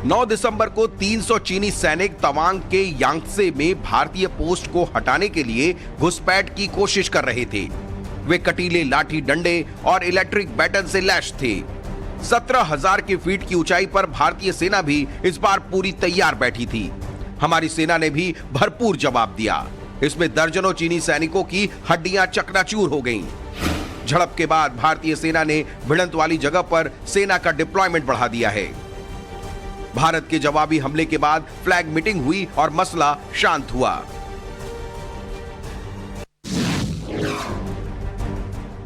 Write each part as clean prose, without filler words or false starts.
9 दिसंबर को 300 चीनी सैनिक तवांग के यांगत्से में भारतीय पोस्ट को हटाने के लिए घुसपैठ की कोशिश कर रहे थे। वे कटीले लाठी डंडे और इलेक्ट्रिक बैटन से लैस थे। 17,000 की फीट की ऊंचाई पर भारतीय सेना भी इस बार पूरी तैयार बैठी थी। हमारी सेना ने भी भरपूर जवाब दिया। इसमें दर्जनों चीनी सैनिकों की हड्डियां चकनाचूर हो गईं। झड़प के बाद भारतीय सेना ने भिड़ंत वाली जगह पर सेना का डिप्लॉयमेंट बढ़ा दिया है। भारत के जवाबी हमले के बाद फ्लैग मीटिंग हुई और मसला शांत हुआ।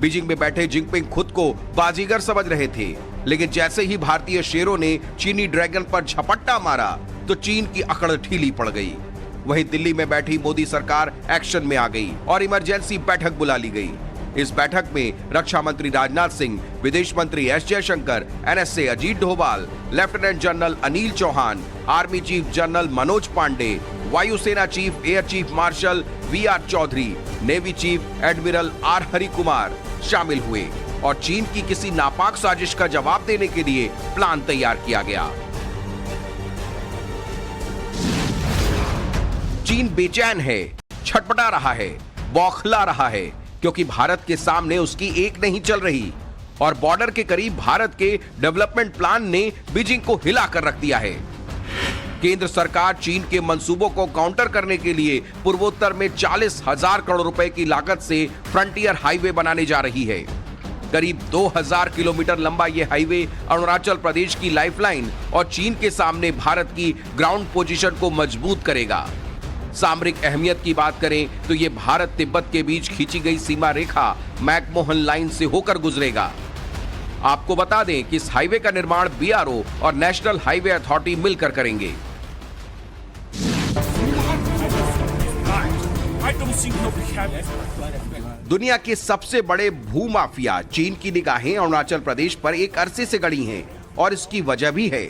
बीजिंग में बैठे जिनपिंग खुद को बाजीगर समझ रहे थे, लेकिन जैसे ही भारतीय शेरों ने चीनी ड्रैगन पर झपट्टा मारा तो चीन की अकड़ ढीली पड़ गई। वहीं दिल्ली में बैठी मोदी सरकार एक्शन में आ गई और इमरजेंसी बैठक बुला ली गई। इस बैठक में रक्षा मंत्री राजनाथ सिंह, विदेश मंत्री S Jaishankar, NSA Ajit Doval, lieutenant general Anil Chauhan, army chief general Manoj Pande, वायुसेना chief air chief marshal VR Chaudhari, navy chief admiral R Hari Kumar शामिल हुए और चीन की किसी नापाक साजिश का जवाब देने के लिए प्लान तैयार किया गया। चीन बेचैन है, छटपटा रहा है, बौखला रहा है, क्योंकि भारत के सामने उसकी एक नहीं चल रही और बॉर्डर के करीब भारत के डेवलपमेंट प्लान ने बीजिंग को हिला कर रख दिया है। केंद्र सरकार चीन के मंसूबों को काउंटर करने के लिए पूर्वोत्तर में 40,000 करोड़ रुपए की लागत से फ्रंटियर हाईवे बनाने जा रही है। करीब 2000 किलोमीटर लंबा यह हाईवे अरुणाचल प्रदेश की लाइफलाइन और चीन के सामने भारत की ग्राउंड पोजीशन को मजबूत करेगा। सामरिक अहमियत की बात करें तो यह भारत तिब्बत के बीच खींची गई सीमा रेखा मैकमोहन लाइन से होकर गुजरेगा। आपको बता दें कि इस हाईवे का निर्माण बीआरओ और नेशनल हाईवे अथॉरिटी मिलकर करेंगे। दुनिया के सबसे बड़े भूमाफिया चीन की निगाहें अरुणाचल प्रदेश पर एक अरसे से गड़ी हैं और इसकी वजह भी है।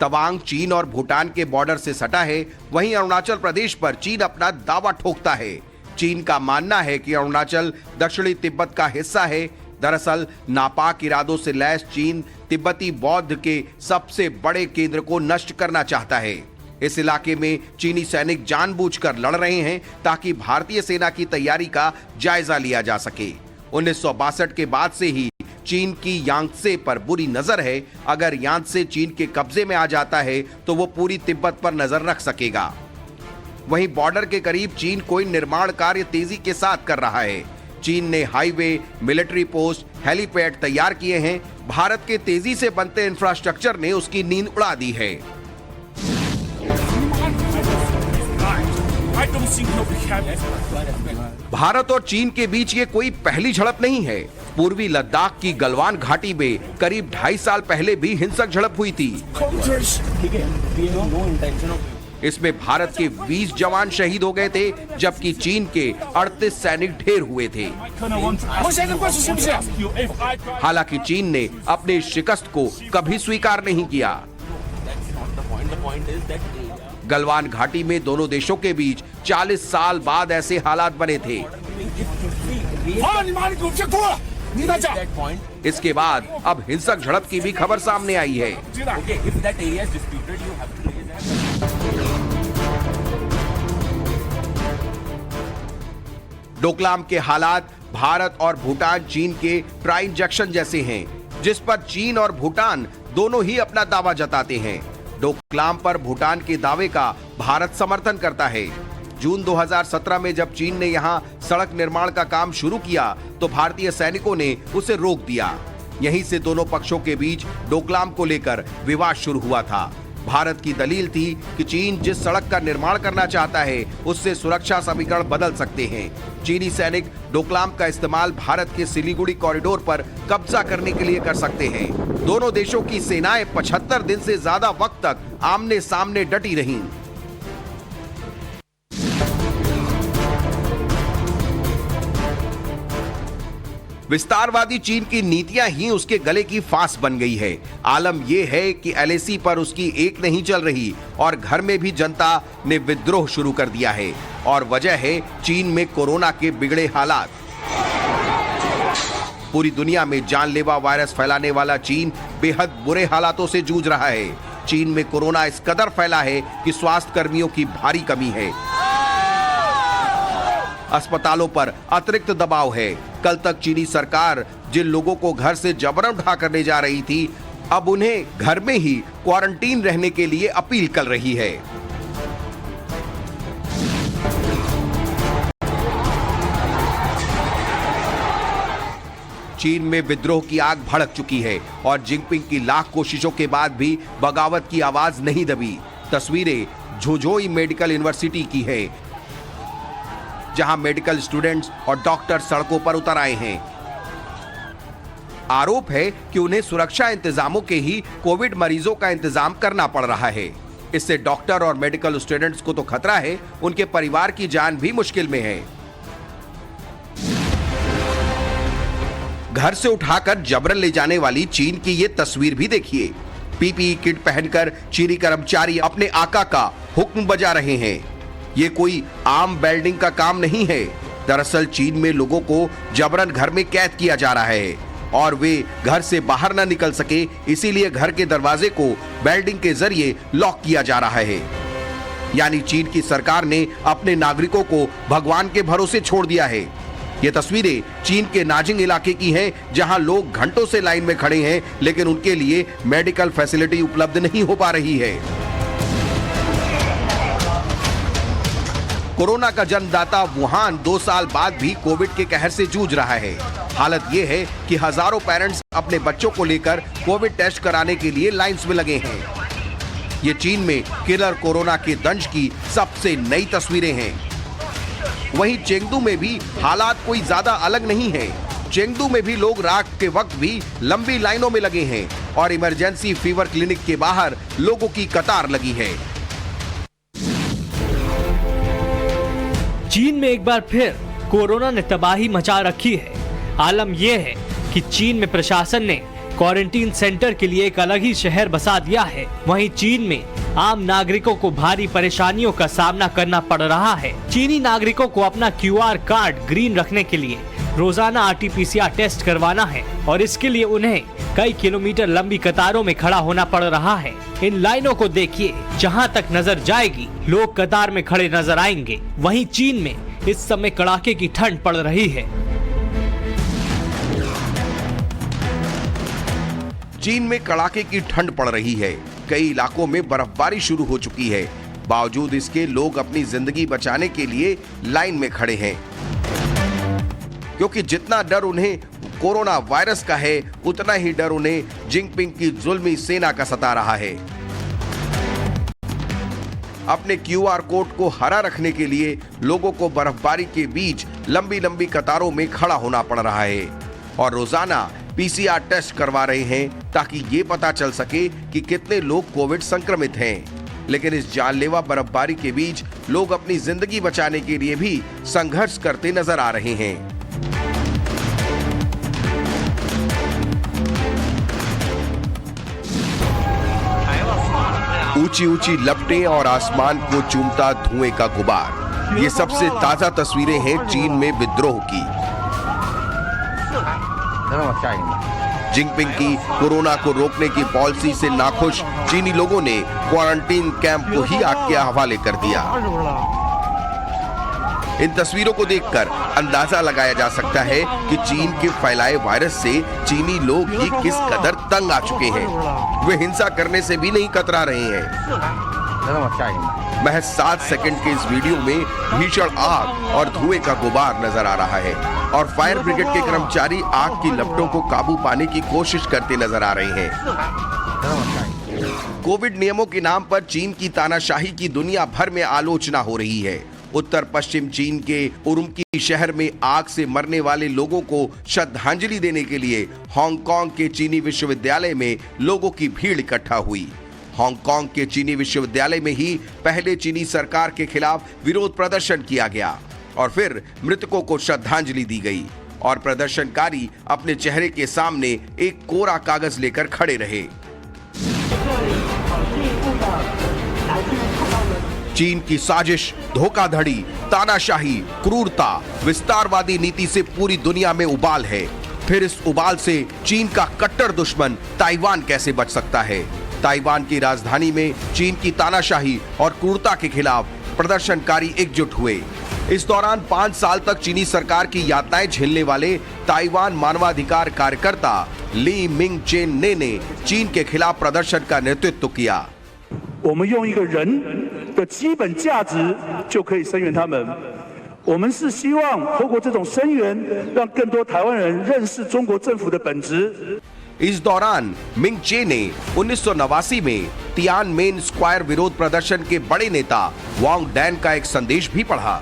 तवांग चीन और भूटान के बॉर्डर से सटा है, वहीं अरुणाचल प्रदेश पर चीन अपना दावा ठोकता है। चीन का मानना है कि अरुणाचल दक्षिणी तिब्बत का हिस्सा है। दरअसल नापाक इरादों से लैस चीन तिब्बती बौद्ध के सबसे बड़े केंद्र को नष्ट करना चाहता है। इस इलाके में चीनी सैनिक जानबूझकर लड़ रहे हैं ताकि भारतीय सेना की तैयारी का जायजा लिया जा सके। 1962 के बाद से ही चीन की यांगत्से पर बुरी नजर है। अगर यांगत्से चीन के कब्जे में आ जाता है तो वो पूरी तिब्बत पर नजर रख सकेगा। वहीं बॉर्डर के करीब चीन कोई निर्माण कार्य तेजी के साथ कर रहा है। चीन ने हाईवे, मिलिट्री पोस्ट, हेलीपैड तैयार किए हैं। भारत के तेजी से बनते इंफ्रास्ट्रक्चर ने उसकी नींद उड़ा दी है। भारत और चीन के बीच ये कोई पहली झड़प नहीं है। पूर्वी लद्दाख की गलवान घाटी में करीब 2.5 साल पहले भी हिंसक झड़प हुई थी। इसमें भारत के 20 जवान शहीद हो गए थे, जबकि चीन के 38 सैनिक ढेर हुए थे। हालांकि चीन ने अपने शिकस्त को कभी स्वीकार नहीं किया। गलवान घाटी में दोनों देशों के बीच 40 साल बाद ऐसे हालात बने थे। इसके बाद अब हिंसक झड़प की भी खबर सामने आई है। डोकलाम के हालात भारत और भूटान चीन के ट्राई जंक्शन जैसे हैं, जिस पर चीन और भूटान दोनों ही अपना दावा जताते हैं। डोकलाम पर भूटान के दावे का भारत समर्थन करता है। जून 2017 में जब चीन ने यहां सड़क निर्माण का काम शुरू किया तो भारतीय सैनिकों ने उसे रोक दिया। यहीं से दोनों पक्षों के बीच डोकलाम को लेकर विवाद शुरू हुआ था। भारत की दलील थी कि चीन जिस सड़क का निर्माण करना चाहता है उससे सुरक्षा समीकरण बदल सकते हैं। चीनी सैनिक डोकलाम का इस्तेमाल भारत के सिलीगुड़ी कॉरिडोर पर कब्जा करने के लिए कर सकते हैं। दोनों देशों की सेनाएं 75 दिन से ज्यादा वक्त तक आमने सामने डटी रहीं। विस्तारवादी चीन की नीतियां ही उसके गले की फांस बन गई है। आलम यह है कि एलएसी पर उसकी एक नहीं चल रही और घर में भी जनता ने विद्रोह शुरू कर दिया है और वजह है चीन में कोरोना के बिगड़े हालात। पूरी दुनिया में जानलेवा वायरस फैलाने वाला चीन बेहद बुरे हालातों से जूझ रहा है। चीन में कोरोना इस कदर फैला है कि स्वास्थ्य कर्मियों की भारी कमी है। अस्पतालों पर अतिरिक्त दबाव है। कल तक चीनी सरकार जिन लोगों को घर से जबरन उठा कर ले जा रही थी, अब उन्हें घर में ही क्वारंटीन रहने के लिए अपील कर रही है। चीन में विद्रोह की आग भड़क चुकी है और जिनपिंग की लाख कोशिशों के बाद भी बगावत की आवाज नहीं दबी। तस्वीरें झुझोई मेडिकल यूनिवर्सिटी की है, जहां मेडिकल स्टूडेंट्स और डॉक्टर सड़कों पर उतर आए हैं। आरोप है कि उन्हें सुरक्षा इंतजामों के ही कोविड मरीजों का इंतजाम करना पड़ रहा है। इससे डॉक्टर और मेडिकल स्टूडेंट्स को तो खतरा है, उनके परिवार की जान भी मुश्किल में है। घर से उठाकर जबरन ले जाने वाली चीन की ये तस्वीर भी देखिए। पीपीई किट पहनकर चीनी कर्मचारी अपने आका का हुक्म बजा रहे हैं। ये कोई आम बेल्डिंग का काम नहीं है। दरअसल चीन में लोगों को जबरन घर में कैद किया जा रहा है और वे घर से बाहर न निकल सके, इसीलिए घर के दरवाजे को बेल्डिंग के जरिए लॉक किया जा रहा है। यानी चीन की सरकार ने अपने नागरिकों को भगवान के भरोसे छोड़ दिया है। ये तस्वीरें चीन के नाजिंग इलाके की हैं, जहां लोग घंटों से लाइन में खड़े हैं, लेकिन उनके लिए मेडिकल फैसिलिटी उपलब्ध नहीं हो पा रही है। कोरोना का जन्मदाता वुहान 2 साल बाद भी कोविड के कहर से जूझ रहा है। हालत ये है कि हजारों पेरेंट्स अपने बच्चों को लेकर कोविड टेस्ट कराने के लिए लाइंस में लगे हैं। ये चीन में किलर कोरोना के दंश की सबसे नई तस्वीरें हैं। वहीं चेंगडू में भी हालात कोई ज्यादा अलग नहीं है। चेंगडू में भी लोग रात के वक्त भी लंबी लाइनों में लगे हैं और इमरजेंसी फीवर क्लिनिक के बाहर लोगों की कतार लगी है। चीन में एक बार फिर कोरोना ने तबाही मचा रखी है। आलम यह है कि चीन में प्रशासन ने क्वारंटीन सेंटर के लिए एक अलग ही शहर बसा दिया है। वहीं चीन में आम नागरिकों को भारी परेशानियों का सामना करना पड़ रहा है। चीनी नागरिकों को अपना QR कार्ड ग्रीन रखने के लिए रोजाना RT-PCR टेस्ट करवाना है और इसके लिए उन्हें कई किलोमीटर लंबी कतारों में खड़ा होना पड़ रहा है। इन लाइनों को देखिए, जहां तक नजर जाएगी लोग कतार में खड़े नजर आएंगे। वहीं चीन में इस समय कड़ाके की ठंड पड़ रही है। चीन में कड़ाके की ठंड पड़ रही है। कई इलाकों में बर्फबारी शुरू हो चुकी है। बावजूद इसके लोग अपनी जिंदगी बचाने के लिए लाइन में खड़े हैं, क्योंकि जितना डर उन्हें कोरोना वायरस का है, उतना ही डर उन्हें जिनपिंग की जुल्मी सेना का सता रहा है। अपने QR कोड को हरा रखने के लिए लोगों को बर्फबारी के बीच लंबी लंबी कतारों में खड़ा होना पड़ रहा है और रोजाना PCR टेस्ट करवा रहे हैं ताकि ये पता चल सके कि कितने लोग कोविड संक्रमित हैं। लेकिन इस जानलेवा बर्फबारी के बीच लोग अपनी जिंदगी बचाने के लिए भी संघर्ष करते नजर आ रहे हैं। ऊंची ऊंची लपटें और आसमान को चूमता धुएं का गुबार, ये सबसे ताजा तस्वीरें हैं चीन में विद्रोह की। जिनपिंग की कोरोना को रोकने की पॉलिसी से नाखुश चीनी लोगों ने क्वारंटीन कैंप को ही आग के हवाले कर दिया। इन तस्वीरों को देखकर अंदाजा लगाया जा सकता है कि चीन के फैलाए वायरस से चीनी लोग ही किस कदर तंग आ चुके हैं। वे हिंसा करने से भी नहीं कतरा रहे हैं। महज 7 सेकंड के इस वीडियो में भीषण आग और धुएं का गुबार नजर आ रहा है और फायर ब्रिगेड के कर्मचारी आग की लपटों को काबू पाने की कोशिश करते नजर आ रहे हैं। कोविड नियमों के नाम पर चीन की तानाशाही की दुनिया भर में आलोचना हो रही है। उत्तर पश्चिम चीन के उरुमकी शहर में आग से मरने वाले लोगों को श्रद्धांजलि देने के लिए हांगकांग के चीनी विश्वविद्यालय में लोगों की भीड़ इकट्ठा हुई। हांगकांग के चीनी विश्वविद्यालय में ही पहले चीनी सरकार के खिलाफ विरोध प्रदर्शन किया गया और फिर मृतकों को श्रद्धांजलि दी गई और प्रदर्शनकारी अपने चेहरे के सामने एक कोरा कागज लेकर खड़े रहे। चीन की साजिश, धोखाधड़ी, तानाशाही, क्रूरता, विस्तारवादी नीति से पूरी दुनिया में उबाल है। फिर इस उबाल से चीन का कट्टर दुश्मन ताइवान कैसे बच सकता है? ताइवान की राजधानी में चीन की तानाशाही और क्रूरता के खिलाफ प्रदर्शनकारी एकजुट हुए। इस दौरान 5 साल तक चीनी सरकार की यातनाएं झेलने वाले ताइवान मानवाधिकार कार्यकर्ता ली मिंग चेन ने चीन के खिलाफ प्रदर्शन का नेतृत्व किया। 我们用一个人的基本价值就可以声援他们。我们是希望透过这种声援，让更多台湾人认识中国政府的本质。 इस दौरान मिंग चे ने 1989 में तियानमेन स्क्वायर विरोध प्रदर्शन के बड़े नेता वांग डैन का एक संदेश भी पढ़ा।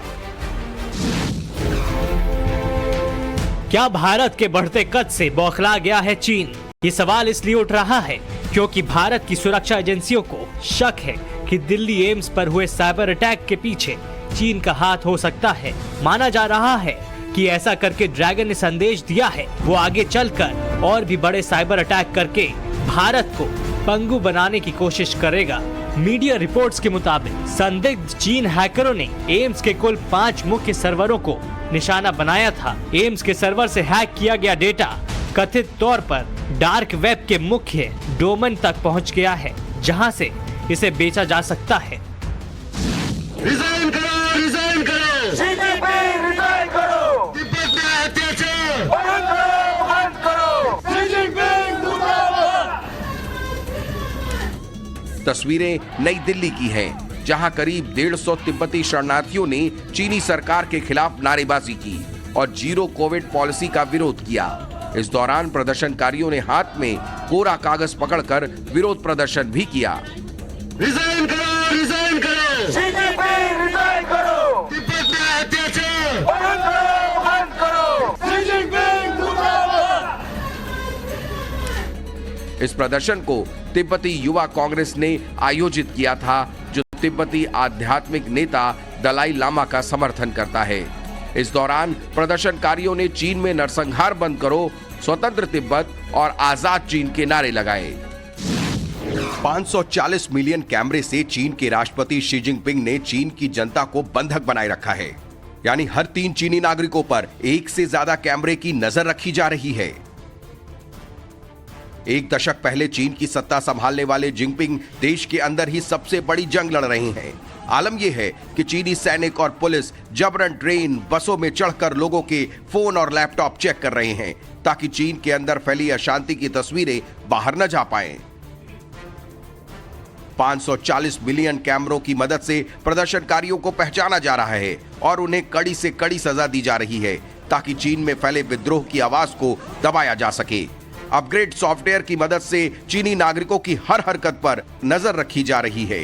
क्या भारत के बढ़ते कद से बौखला गया है चीन? ये सवाल इसलिए उठ रहा है क्योंकि भारत की सुरक्षा एजेंसियों को शक है कि दिल्ली एम्स पर हुए साइबर अटैक के पीछे चीन का हाथ हो सकता है। माना जा रहा है कि ऐसा करके ड्रैगन ने संदेश दिया है वो आगे चलकर और भी बड़े साइबर अटैक करके भारत को पंगु बनाने की कोशिश करेगा। मीडिया रिपोर्ट्स के मुताबिक संदिग्ध चीन हैकरों ने एम्स के कुल 5 मुख्य सर्वरों को निशाना बनाया था। एम्स के सर्वर से हैक किया गया डेटा कथित तौर पर डार्क वेब के मुख्य डोमेन तक पहुंच गया है, जहां से इसे बेचा जा सकता है। रिजाइन करो, रिजाइन करो, रिजाइन करो, तिब्बत में अत्याचार बंद करो, बंद करो, शी जिनपिंग मुर्दाबाद। तस्वीरें नई दिल्ली की हैं, जहां करीब 150 तिब्बती शरणार्थियों ने चीनी सरकार के खिलाफ नारेबाजी की और जीरो कोविड पॉलिसी का विरोध किया। इस दौरान प्रदर्शनकारियों ने हाथ में कोरा कागज पकड़कर विरोध प्रदर्शन भी किया। रिजाइन करो, रिजाइन करो, शी जिनपिंग रिजाइन करो, तिब्बत में अत्याचार बंद करो, बंद करो, शी जिनपिंग मुर्दाबाद। इस प्रदर्शन को तिब्बती युवा कांग्रेस ने आयोजित किया था, जो तिब्बती आध्यात्मिक नेता दलाई लामा का समर्थन करता है। इस दौरान प्रदर्शनकारियों ने चीन में नरसंहार बंद करो, स्वतंत्र तिब्बत और आजाद चीन के नारे लगाए। 540 मिलियन कैमरे से चीन के राष्ट्रपति शी जिनपिंग ने चीन की जनता को बंधक बनाए रखा है। यानी हर 3 चीनी नागरिकों पर एक से ज्यादा कैमरे की नजर रखी जा रही है। एक दशक पहले चीन की सत्ता संभालने वाले जिनपिंग देश के अंदर ही सबसे बड़ी जंग लड़ रहे हैं। आलम यह है कि चीनी सैनिक और पुलिस जबरन ट्रेन, बसों में चढ़कर लोगों के फोन और लैपटॉप चेक कर रहे हैं, ताकि चीन के अंदर फैली अशांति की तस्वीरें बाहर न जा पाएं। 540 मिलियन कैमरों की मदद से प्रदर्शनकारियों को पहचाना जा रहा है और उन्हें कड़ी से कड़ी सजा दी जा रही है, ताकि चीन में फैले विद्रोह की आवाज को दबाया जा सके। अपग्रेड सॉफ्टवेयर की मदद से चीनी नागरिकों की हर हरकत पर नजर रखी जा रही है।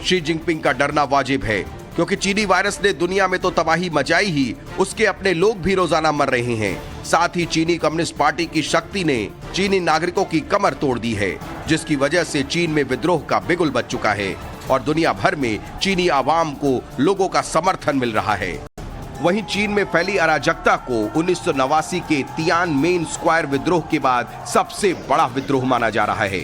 शी जिनपिंग का डरना वाजिब है, क्योंकि चीनी वायरस ने दुनिया में तो तबाही मचाई ही, उसके अपने लोग भी रोजाना मर रहे हैं। साथ ही चीनी कम्युनिस्ट पार्टी की शक्ति ने चीनी नागरिकों की कमर तोड़ दी है, जिसकी वजह से चीन में विद्रोह का बिगुल बज चुका है और दुनिया भर में चीनी आवाम को लोगों का समर्थन मिल रहा है। वहीं चीन में फैली अराजकता को 1989 के तियानमेन स्क्वायर विद्रोह के बाद सबसे बड़ा विद्रोह माना जा रहा है।